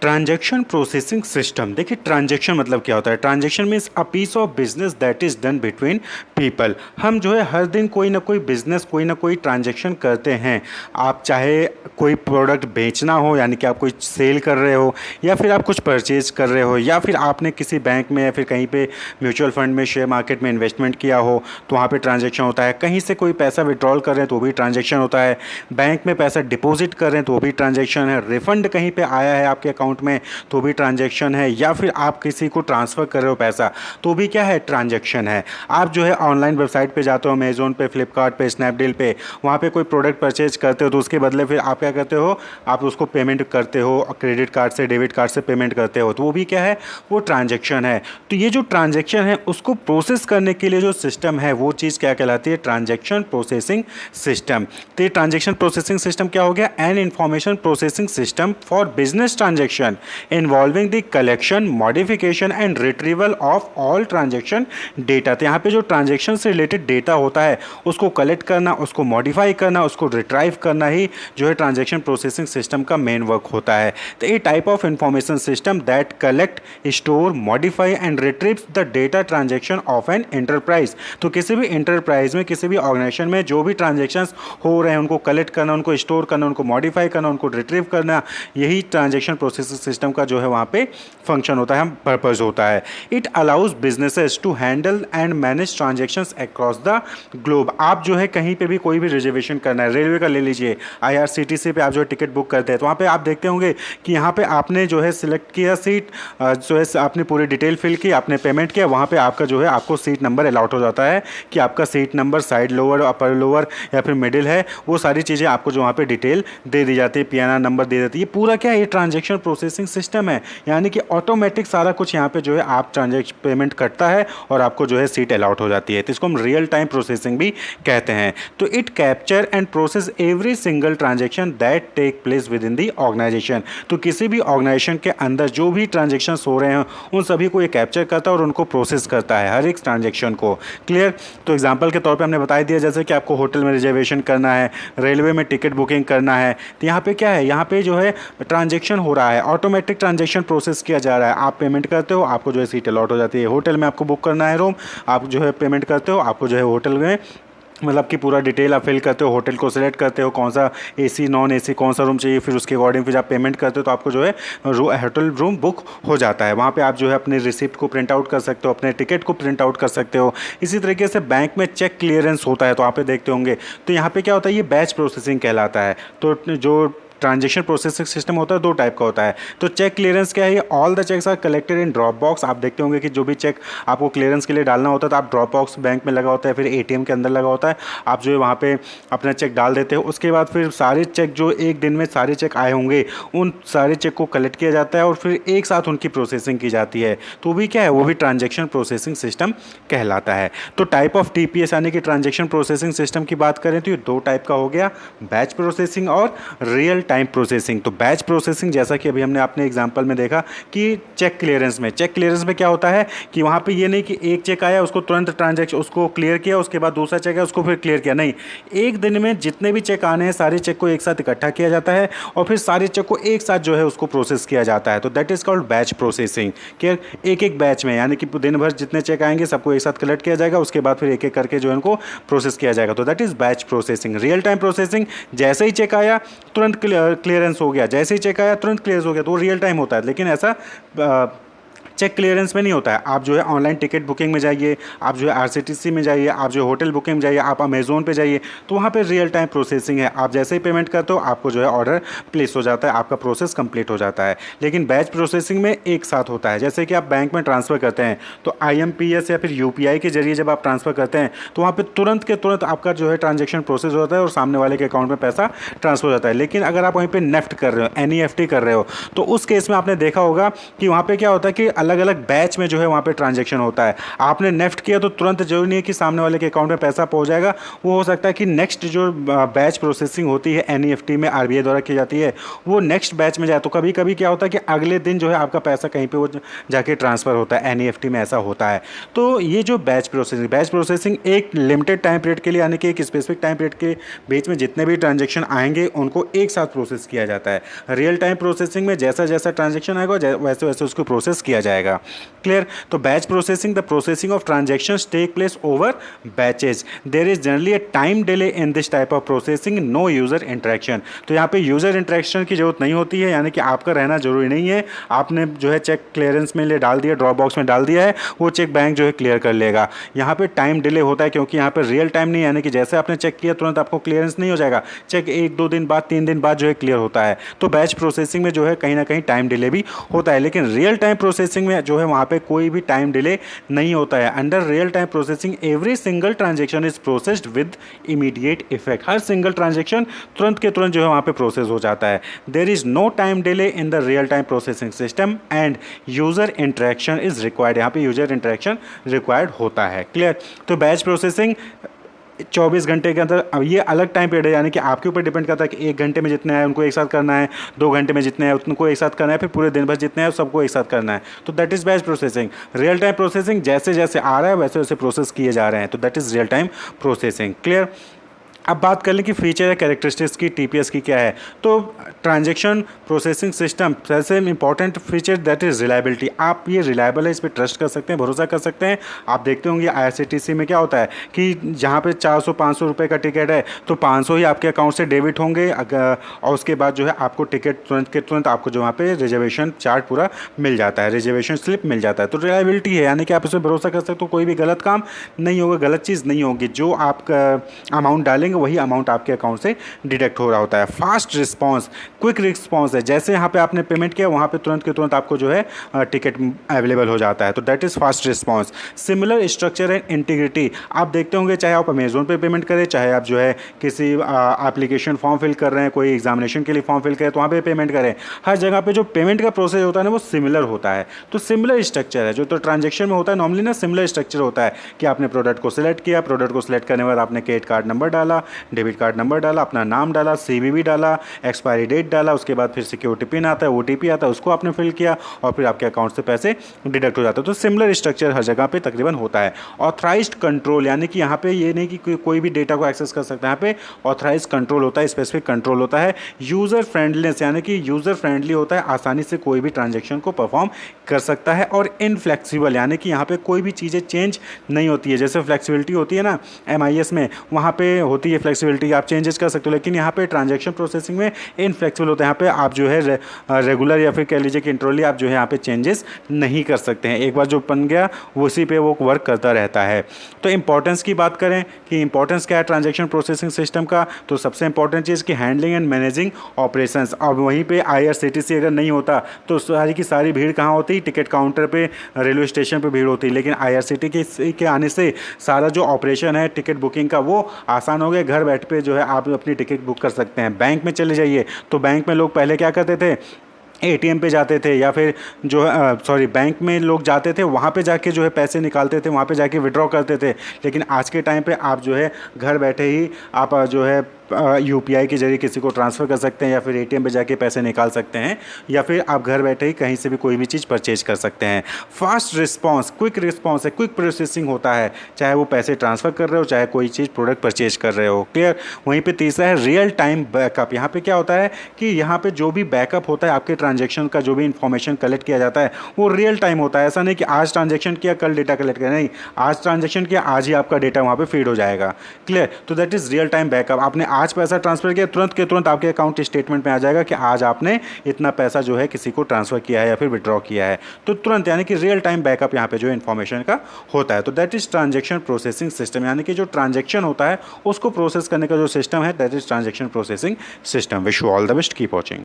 Transaction processing system. देखिए transaction मतलब क्या होता है। Transaction means a piece of business that is done between people. हम जो है हर दिन कोई ना कोई बिजनेस कोई ना कोई ट्रांजैक्शन करते हैं। आप चाहे कोई प्रोडक्ट बेचना हो यानी कि आप कोई सेल कर रहे हो, या फिर आप कुछ परचेज कर रहे हो, या फिर आपने किसी बैंक में या फिर कहीं पे म्यूचुअल फंड में शेयर मार्केट में इन्वेस्टमेंट किया हो तो वहाँ पे ट्रांजैक्शन होता है। कहीं से कोई पैसा विड्रॉल कर रहे हैं तो वो भी ट्रांजैक्शन होता है। बैंक में पैसा डिपॉजिट कर रहे हैं तो वो भी ट्रांजैक्शन है। रिफंड कहीं पे आया है आपके अकाउंट में तो भी ट्रांजैक्शन है। या फिर आप किसी को ट्रांसफ़र कर रहे हो पैसा तो भी क्या है, ट्रांजैक्शन है। आप जो है ऑनलाइन वेबसाइट पे जाते हो, अमेजोन पे, फ्लिपकार्ट पे, स्नैपडील पे, वहाँ पे कोई प्रोडक्ट परचेज करते हो तो उसके बदले फिर आप क्या करते हो, आप उसको पेमेंट करते हो, क्रेडिट कार्ड से डेबिट कार्ड से पेमेंट करते हो, तो वो भी क्या है, वो ट्रांजैक्शन है। तो ये जो ट्रांजैक्शन है उसको प्रोसेस करने के लिए जो सिस्टम है वो चीज़ क्या कहलाती है, ट्रांजैक्शन प्रोसेसिंग सिस्टम। तो ये ट्रांजैक्शन प्रोसेसिंग सिस्टम क्या हो गया, an information processing system for business transaction involving the collection, modification and retrieval of all transaction data. तो यहाँ पे जो ट्रांजैक्शन से रिलेटेड डेटा होता है उसको कलेक्ट करना, उसको मॉडिफाई करना, उसको रिट्राइव करना ही जो है ट्रांजैक्शन प्रोसेसिंग सिस्टम का मेन वर्क होता है। तो ये type of information system that collect, store, modify and retrieves the data transaction of an enterprise. तो किसी भी एंटरप्राइज में, किसी भी ऑर्गेनाइजेशन में जो भी ट्रांजैक्शंस हो रहे हैं उनको कलेक्ट करना, उनको स्टोर करना, उनको मॉडिफाई करना, उनको रिट्रीव करना, यही ट्रांजैक्शन प्रोसेसिंग सिस्टम का जो है वहाँ पे फंक्शन होता है, पर्पस होता है। It allows businesses to handle and manage transactions across the globe. आप जो है कहीं पे भी कोई भी रिजर्वेशन करना है, रेलवे का ले लीजिए, IRCTC पे आप जो है टिकट बुक करते हैं तो वहाँ पे आप देखते होंगे कि यहाँ पे आपने जो है सिलेक्ट किया सीट, जो है आपने पूरी डिटेल फिल की, आपने पेमेंट किया, वहाँ पे आपका जो है आपको सीट नंबर अलॉट हो जाता है कि आपका seat number side lower, upper lower या फिर मिडिल है, वो सारी चीज़ें आपको जो वहाँ पे डिटेल दे दी जाती है, PNR नंबर दे देती है। पूरा क्या है, ये ट्रांजैक्शन प्रोसेसिंग सिस्टम है, यानी कि ऑटोमेटिक सारा कुछ यहाँ पे जो है आप ट्रांजैक्शन पेमेंट करता है और आपको जो है सीट अलॉट हो जाती है। तो इसको हम रियल टाइम प्रोसेसिंग भी कहते हैं। तो it capture and process every single transaction that take place within the organization. तो किसी भी ऑर्गेनाइजेशन के अंदर जो भी ट्रांजैक्शन हो रहे हैं उन सभी को ये कैप्चर करता है और उनको प्रोसेस करता है, हर एक ट्रांजैक्शन को। क्लियर। तो एग्जाम्पल के तौर पर हमने बता दिया, जैसे कि आपको होटल में रिजर्वेशन करना है, रेलवे में टिकट बुकिंग करना है, तो यहाँ पे क्या है, यहाँ पे जो है ट्रांजैक्शन हो रहा है, ऑटोमेटिक ट्रांजैक्शन प्रोसेस किया जा रहा है। आप पेमेंट करते हो, आपको जो है सीट अलॉट हो जाती है। होटल में आपको बुक करना है रूम, आप जो है पेमेंट करते हो, आपको जो है होटल में मतलब कि पूरा डिटेल आप फिल करते हो, होटल को सिलेक्ट करते हो, कौन सा AC नॉन AC कौन सा रूम चाहिए, फिर उसके अकॉर्डिंग फिर आप पेमेंट करते हो तो आपको जो है होटल रूम बुक हो जाता है। वहाँ पे आप जो है अपने रिसिप्ट को प्रिंट आउट कर सकते हो, अपने टिकट को प्रिंट आउट कर सकते हो। इसी तरीके से बैंक में चेक क्लियरेंस होता है तो आप पे देखते होंगे, तो यहाँ पे क्या होता है, ये बैच प्रोसेसिंग कहलाता है। तो जो ट्रांजैक्शन प्रोसेसिंग सिस्टम होता है दो टाइप का होता है। तो चेक क्लियरेंस क्या है, all the cheques are collected in drop box. आप देखते होंगे कि जो भी चेक आपको क्लियरेंस के लिए डालना होता है तो आप ड्रॉप बॉक्स बैंक में लगा होता है, फिर ATM के अंदर लगा होता है, आप जो है वहाँ पे अपना चेक डाल देते हो। उसके बाद फिर सारे चेक जो एक दिन में सारे चेक आए होंगे उन सारे चेक को कलेक्ट किया जाता है और फिर एक साथ उनकी प्रोसेसिंग की जाती है। तो भी क्या है, वो भी ट्रांजैक्शन प्रोसेसिंग सिस्टम कहलाता है। तो टाइप ऑफ TPS यानी कि ट्रांजैक्शन प्रोसेसिंग सिस्टम की बात करें तो ये दो टाइप का हो गया, बैच प्रोसेसिंग और रियल टाइम प्रोसेसिंग। तो बैच प्रोसेसिंग जैसा कि अभी हमने अपने एग्जांपल में देखा कि चेक क्लियरेंस में क्या होता है कि वहाँ पे ये नहीं कि एक चेक आया उसको तुरंत ट्रांजैक्शन उसको क्लियर किया, उसके बाद दूसरा चेक है उसको फिर क्लियर किया, नहीं, एक दिन में जितने भी चेक आने हैं सारे चेक को एक साथ इकट्ठा किया जाता है और फिर सारे चेक को एक साथ जो है उसको प्रोसेस किया जाता है। तो that is called batch processing. कि एक एक बैच में यानी कि दिन भर जितने चेक आएंगे सबको एक साथ कलेक्ट किया जाएगा, उसके बाद फिर एक एक करके जो है उनको प्रोसेस किया जाएगा। तो that is batch processing. Real time processing, जैसे ही चेक आया तुरंत क्लियरेंस हो गया, जैसे ही चेक आया तुरंत क्लियर हो गया, तो वो रियल टाइम होता है। लेकिन ऐसा चेक क्लियरेंस में नहीं होता है। आप जो है ऑनलाइन टिकट बुकिंग में जाइए, आप जो है RCTC में जाइए, आप जो होटल बुकिंग में जाइए, आप अमेजोन पे जाइए, तो वहाँ पे रियल टाइम प्रोसेसिंग है। आप जैसे ही पेमेंट करते हो आपको जो है ऑर्डर प्लेस हो जाता है, आपका प्रोसेस कंप्लीट हो जाता है। लेकिन बैच प्रोसेसिंग में एक साथ होता है। जैसे कि आप बैंक में ट्रांसफ़र करते हैं तो IMPS या फिर UPI के जरिए जब आप ट्रांसफ़र करते हैं तो वहाँ पर तुरंत के तुरंत आपका जो है ट्रांजेक्शन प्रोसेस होता है और सामने वाले के अकाउंट में पैसा ट्रांसफर हो जाता है। लेकिन अगर आप वहीं पर नेफ्ट कर रहे हो, NEFT कर रहे हो, तो उस केस में आपने देखा होगा कि वहाँ पर क्या होता है कि अलग अलग बैच में जो है वहाँ पे ट्रांजैक्शन होता है। आपने नेफ्ट किया तो तुरंत जरूरी नहीं है कि सामने वाले के अकाउंट में पैसा पहुँच जाएगा, वो हो सकता है कि नेक्स्ट जो बैच प्रोसेसिंग होती है एनईएफटी में आरबीआई द्वारा की जाती है वो नेक्स्ट बैच में जाए। तो कभी कभी क्या होता है कि अगले दिन जो है आपका पैसा कहीं पे वो जाके ट्रांसफ़र होता है, एनईएफटी में ऐसा होता है। तो ये जो बैच प्रोसेसिंग एक लिमिटेड टाइम पीरियड के लिए, यानी कि एक स्पेसिफिक टाइम पीरियड के बीच में जितने भी ट्रांजेक्शन आएंगे उनको एक साथ प्रोसेस किया जाता है। रियल टाइम प्रोसेसिंग में जैसा जैसा ट्रांजेक्शन आएगा वैसे वैसे उसको प्रोसेस किया जाएगा। क्लियर। तो batch processing, the processing of transactions take place over batches, there is generally a time delay in this type of processing, no user interaction. तो यहाँ पे यूज़र इंटरेक्शन की जरूरत नहीं होती है, यानी कि आपका रहना जरूरी नहीं है। आपने जो है चेक क्लियरेंस में ले डाल दिया, ड्रॉप बॉक्स में डाल दिया है, वो चेक बैंक जो है क्लियर कर लेगा। यहाँ पे टाइम डिले होता है क्योंकि यहाँ पे रियल टाइम नहीं, यानी कि जैसे आपने चेक किया तुरंत आपको क्लियरेंस नहीं हो जाएगा, चेक 1-2 दिन बाद, 3 दिन बाद जो है क्लियर होता है। तो बैच प्रोसेसिंग में जो है कहीं ना कहीं टाइम डिले भी होता है, लेकिन रियल टाइम प्रोसेसिंग में जो है वहाँ पे कोई भी टाइम डिले नहीं होता है। Under real time processing every single transaction is processed with immediate effect. Her single transaction तुरंत के तुरंत जो है वहाँ पे प्रोसेस हो जाता है। There is no time delay in the real time processing system and user interaction is required. यहाँ पे यूज़र इंटरेक्शन रिक्वायर्ड होता है। क्लियर। तो बैच प्रोसेसिंग 24 घंटे के अंदर, अब ये अलग टाइम पीरियड है, यानी कि आपके ऊपर डिपेंड करता है कि 1 घंटे में जितने आए उनको एक साथ करना है, 2 घंटे में जितने आए उनको एक साथ करना है, फिर पूरे दिन भर जितने आए सबको एक साथ करना है। तो that is batch processing. Real time processing जैसे जैसे आ रहा है वैसे वैसे प्रोसेस किए जा रहे हैं, तो that is real time processing. Clear. अब बात कर लें कि फीचर या कैरेक्टरिस्टिक्स की टीपीएस की क्या है। तो ट्रांजैक्शन प्रोसेसिंग सिस्टम सबसे important feature that is reliability. आप ये रिलायबल है, इस पर ट्रस्ट कर सकते हैं, भरोसा कर सकते हैं। आप देखते होंगे आईआरसीटीसी में क्या होता है कि जहाँ पे 400-500 रुपये का टिकट है तो 500 ही आपके अकाउंट से डेबिट होंगे, और उसके बाद जो है आपको टिकट तुरंत के तुरंत आपको जो वहाँ पे रिजर्वेशन चार्ट पूरा मिल जाता है, रिजर्वेशन स्लिप मिल जाता है। तो रिलायबिलिटी है, यानी कि आप उस पर भरोसा कर सकते हो, कोई भी गलत काम नहीं होगा, गलत चीज़ नहीं होगी। जो आपका अमाउंट डालेंगे वही अमाउंट आपके अकाउंट से डिडक्ट हो रहा होता है। फास्ट रिस्पांस, क्विक रिस्पांस है, जैसे यहाँ पे आपने पेमेंट किया वहाँ पे तुरंत के तुरंत आपको जो है टिकट अवेलेबल हो जाता है, तो that is fast response. Similar structure and integrity, आप देखते होंगे चाहे आप अमेजोन पे पेमेंट करें, चाहे आप जो है किसी एप्लीकेशन फॉर्म फिल कर रहे हैं, कोई एग्जामिनेशन के लिए फॉर्म फिल करें तो वहाँ पे पेमेंट करें, हर जगह पे जो पेमेंट का प्रोसेस होता है ना वो सिमिलर होता है। तो सिमिलर स्ट्रक्चर है जो तो ट्रांजेक्शन में होता है नॉर्मली ना, सिमिलर स्ट्रक्चर होता है कि आपने प्रोडक्ट को सिलेक्ट किया, प्रोडक्ट को सिलेक्ट करने के बाद आपने क्रेडिट कार्ड नंबर डाला, डेबिट कार्ड नंबर डाला, अपना नाम डाला, सीवीवी डाला, एक्सपायरी डेट डाला, उसके बाद फिर सिक्योरिटी पिन आता है, ओटीपी आता है, उसको आपने फिल किया और फिर आपके अकाउंट से पैसे डिडक्ट हो जाते हैं। तो सिमिलर स्ट्रक्चर हर जगह पे तकरीबन होता है। ऑथराइज्ड कंट्रोल, यानी कि यहाँ पे ये नहीं कि कोई भी डेटा को एक्सेस कर सकता है, यहाँ पे ऑथराइज कंट्रोल होता है, स्पेसिफिक कंट्रोल होता है। यूज़र फ्रेंडलीनेस, यानी कि यूज़र फ्रेंडली होता है, आसानी से कोई भी ट्रांजेक्शन को परफॉर्म कर सकता है। और इनफ्लेक्सिबल, यानी कि यहाँ पे कोई भी चीज़ें चेंज नहीं होती है। जैसे फ्लेक्सिबिलिटी होती है ना एमआईएस में, वहाँ पे होती है फ्लेक्सिबिलिटी, आप चेंजेस कर सकते हो, लेकिन यहाँ पे ट्रांजैक्शन प्रोसेसिंग में इनफ्लेक्सिबल होता है। यहाँ पे आप जो है रेगुलर या फिर कह लीजिए कि इंटरवली आप जो है यहाँ पे चेंजेस नहीं कर सकते हैं, एक बार जो बन गया उसी पे वो वर्क करता रहता है। तो इंपॉर्टेंस की बात करें कि इंपॉर्टेंस क्या है ट्रांजैक्शन प्रोसेसिंग सिस्टम का, तो सबसे इंपॉर्टेंट चीज़ कि हैंडलिंग एंड मैनेजिंग ऑपरेशंस। अब वहीं पे आईआरसीटीसी अगर नहीं होता तो सारी की सारी भीड़ कहाँ होती, टिकट काउंटर पे, रेलवे स्टेशन पे भीड़ होती, लेकिन आईआरसीटीसी के आने से सारा जो ऑपरेशन है टिकट बुकिंग का वो आसान हो गया। घर बैठ पे जो है आप अपनी टिकट बुक कर सकते हैं। बैंक में चले जाइए तो बैंक में लोग पहले क्या करते थे, एटीएम पे जाते थे या फिर जो है बैंक में लोग जाते थे, वहाँ पे जाके जो है पैसे निकालते थे, वहाँ पे जाके विड्रॉ करते थे। लेकिन आज के टाइम पे आप जो है घर बैठे ही आप जो है यूपीआई के जरिए किसी को ट्रांसफ़र कर सकते हैं या फिर एटीएम पे जाके पैसे निकाल सकते हैं, या फिर आप घर बैठे ही कहीं से भी कोई भी चीज़ परचेज कर सकते हैं। फास्ट रिस्पांस, क्विक रिस्पांस है, क्विक प्रोसेसिंग होता है, चाहे वो पैसे ट्रांसफ़र कर रहे हो चाहे कोई चीज़ प्रोडक्ट परचेज कर रहे हो। क्लियर। वहीं पे तीसरा है रियल टाइम बैकअप। यहाँ पे क्या होता है कि यहाँ पे जो भी बैकअप होता है आपके ट्रांजेक्शन का, जो भी इंफॉर्मेशन कलेक्ट किया जाता है वो रियल टाइम होता है। ऐसा नहीं कि आज ट्रांजेक्शन किया कल डेटा कलेक्ट किया, नहीं, आज ट्रांजेक्शन किया आज ही आपका डेटा वहाँ पर फीड हो जाएगा। क्लियर। तो that is real time backup. आपने आज पैसा ट्रांसफ़र किया, तुरंत के तुरंत आपके अकाउंट स्टेटमेंट में आ जाएगा कि आज आपने इतना पैसा जो है किसी को ट्रांसफ़र किया है या फिर विड्रॉ किया है, तो तुरंत, यानी कि रियल टाइम बैकअप यहाँ पे जो इन्फॉर्मेशन का होता है। तो that is transaction processing system, यानी कि जो ट्रांजेक्शन होता है उसको प्रोसेस करने का जो सिस्टम है that is transaction processing system. Wish you all the best, keep watching.